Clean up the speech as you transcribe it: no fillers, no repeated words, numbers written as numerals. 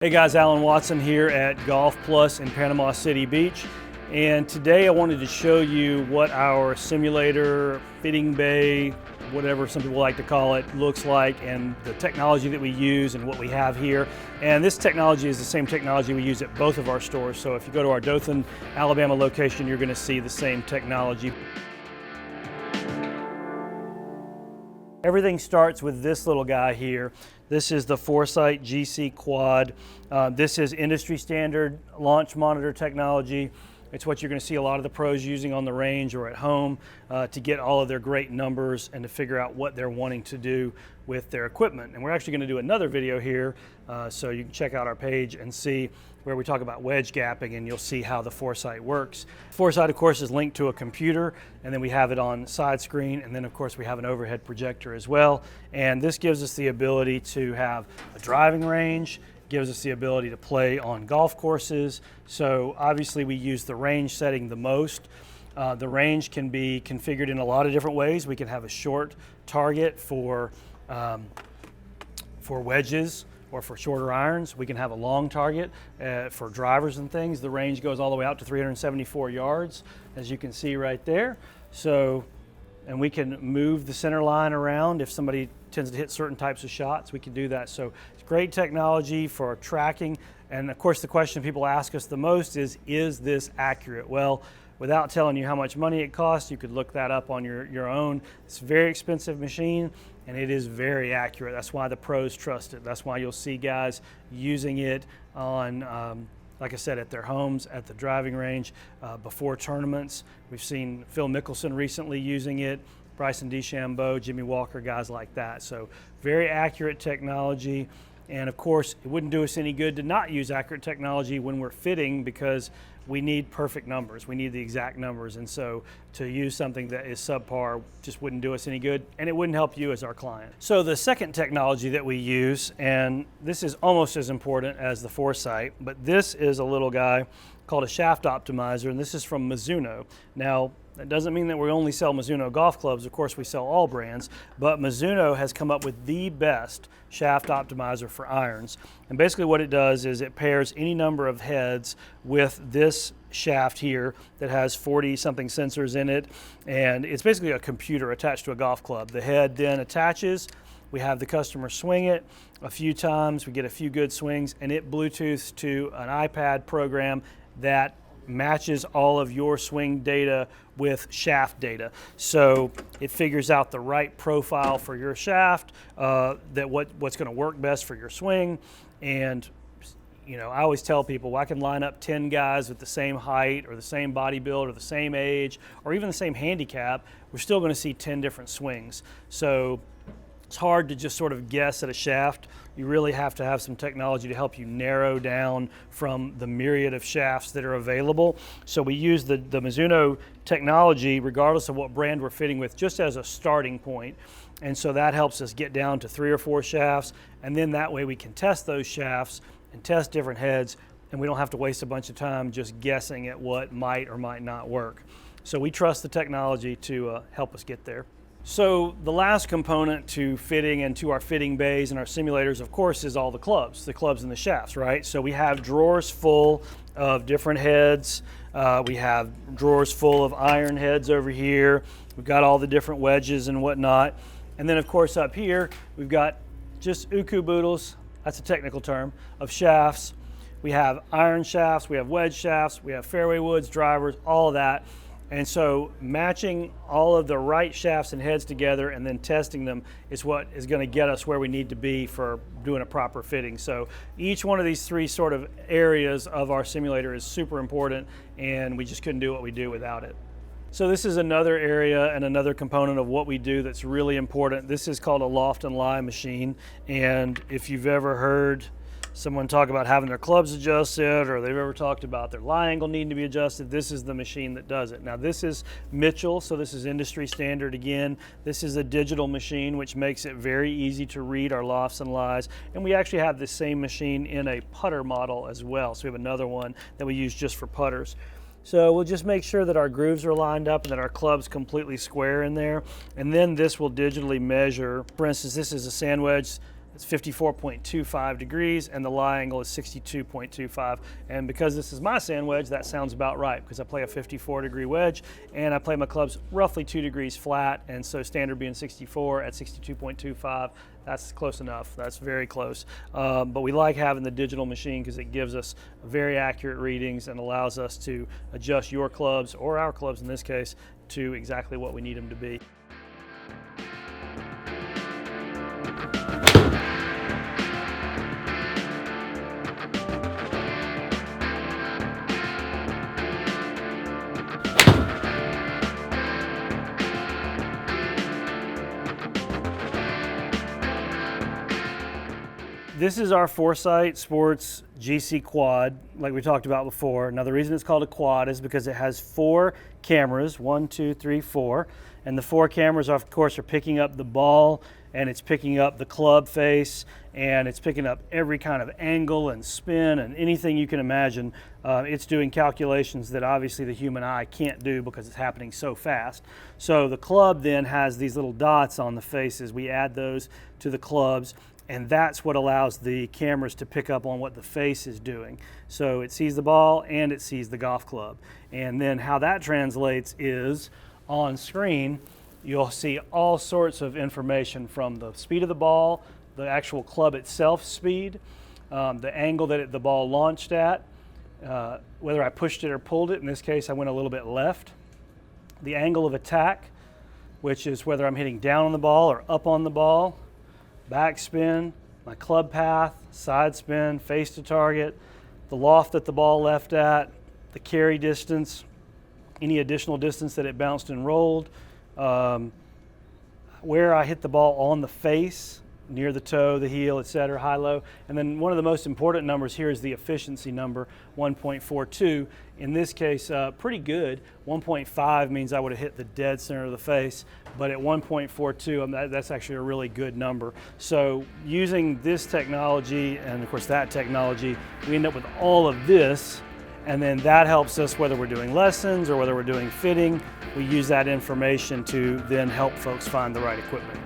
Hey guys, Alan Watson here at Golf Plus in Panama City Beach, and today I wanted to show you what our simulator, fitting bay, whatever some people like to call it, looks like, and the technology that we use and what we have here. And this technology is the same technology we use at both of our stores, so if you go to our Dothan, Alabama location, you're going to see the same technology. Everything starts with this little guy here. This is the Foresight GC Quad. This is industry standard launch monitor technology. It's what you're going to see a lot of the pros using on the range or at home to get all of their great numbers and to figure out what they're wanting to do with their equipment. And we're actually going to do another video here, so you can check out our page and see where we talk about wedge gapping, and you'll see how the Foresight works. Foresight, of course, is linked to a computer, and then we have it on side screen, and then of course we have an overhead projector as well. And this gives us the ability to have a driving range, gives us the ability to play on golf courses. So obviously we use the range setting the most. The range can be configured in a lot of different ways. We can have a short target for wedges or for shorter irons. We can have a long target for drivers and things. The range goes all the way out to 374 yards, as you can see right there. So, and we can move the center line around if somebody tends to hit certain types of shots, we can do that. So it's great technology for tracking. And of course the question people ask us the most is this accurate? Well, without telling you how much money it costs, you could look that up on your own. It's a very expensive machine, and it is very accurate. That's why the pros trust it. That's why you'll see guys using it on, like I said, at their homes, at the driving range, before tournaments. We've seen Phil Mickelson recently using it, Bryson DeChambeau, Jimmy Walker, guys like that. So very accurate technology. And of course, it wouldn't do us any good to not use accurate technology when we're fitting, because we need perfect numbers. We need the exact numbers. And so to use something that is subpar just wouldn't do us any good, and it wouldn't help you as our client. So the second technology that we use, and this is almost as important as the Foresight, but this is a little guy called a shaft optimizer, and this is from Mizuno. Now, that doesn't mean that we only sell Mizuno golf clubs. Of course, we sell all brands, but Mizuno has come up with the best shaft optimizer for irons. And basically what it does is it pairs any number of heads with this shaft here that has 40-something sensors in it, and it's basically a computer attached to a golf club. The head then attaches, we have the customer swing it a few times, we get a few good swings, and it Bluetooths to an iPad program that matches all of your swing data with shaft data. So it figures out the right profile for your shaft, what's going to work best for your swing. And you know, I always tell people, well, I can line up 10 guys with the same height or the same body build or the same age or even the same handicap. We're still going to see 10 different swings. So it's hard to just sort of guess at a shaft. You really have to have some technology to help you narrow down from the myriad of shafts that are available. So we use the Mizuno technology, regardless of what brand we're fitting with, just as a starting point. And so that helps us get down to 3 or 4 shafts, and then that way we can test those shafts and test different heads, and we don't have to waste a bunch of time just guessing at what might or might not work. So we trust the technology to help us get there. So the last component to fitting and to our fitting bays and our simulators, of course, is all the clubs and the shafts, right? So we have drawers full of different heads. We have drawers full of iron heads over here. We've got all the different wedges and whatnot. And then of course up here, we've got just uku boodles, that's a technical term, of shafts. We have iron shafts, we have wedge shafts, we have fairway woods, drivers, all of that. And so matching all of the right shafts and heads together and then testing them is what is going to get us where we need to be for doing a proper fitting. So each one of these 3 sort of areas of our simulator is super important, and we just couldn't do what we do without it. So this is another area and another component of what we do that's really important. This is called a Loft and Lie Machine, and if you've ever heard someone talk about having their clubs adjusted, or they've ever talked about their lie angle needing to be adjusted, this is the machine that does it. Now this is Mitchell, so this is industry standard again. This is a digital machine, which makes it very easy to read our lofts and lies. And we actually have this same machine in a putter model as well. So we have another one that we use just for putters. So we'll just make sure that our grooves are lined up and that our club's completely square in there. And then this will digitally measure, for instance, this is a sand wedge is 54.25 degrees, and the lie angle is 62.25. And because this is my sand wedge, that sounds about right, because I play a 54-degree wedge, and I play my clubs roughly 2 degrees flat, and so standard being 64 at 62.25, that's close enough. That's very close. But we like having the digital machine because it gives us very accurate readings and allows us to adjust your clubs, or our clubs in this case, to exactly what we need them to be. This is our Foresight Sports GC Quad, like we talked about before. Now the reason it's called a quad is because it has 4 cameras, 1, 2, 3, 4. And the 4 cameras, of course, are picking up the ball, and it's picking up the club face, and it's picking up every kind of angle and spin and anything you can imagine. It's doing calculations that obviously the human eye can't do because it's happening so fast. So the club then has these little dots on the faces. We add those to the clubs, and that's what allows the cameras to pick up on what the face is doing. So it sees the ball and it sees the golf club. And then how that translates is on screen, you'll see all sorts of information from the speed of the ball, the actual club itself speed, the angle that the ball launched at, whether I pushed it or pulled it. In this case, I went a little bit left. The angle of attack, which is whether I'm hitting down on the ball or up on the ball. Backspin, my club path, side spin, face to target, the loft that the ball left at, the carry distance, any additional distance that it bounced and rolled, where I hit the ball on the face, near the toe, the heel, etc., high-low. And then one of the most important numbers here is the efficiency number, 1.42. In this case, pretty good. 1.5 means I would have hit the dead center of the face, but at 1.42, that's actually a really good number. So using this technology, and of course that technology, we end up with all of this, and then that helps us whether we're doing lessons or whether we're doing fitting. We use that information to then help folks find the right equipment.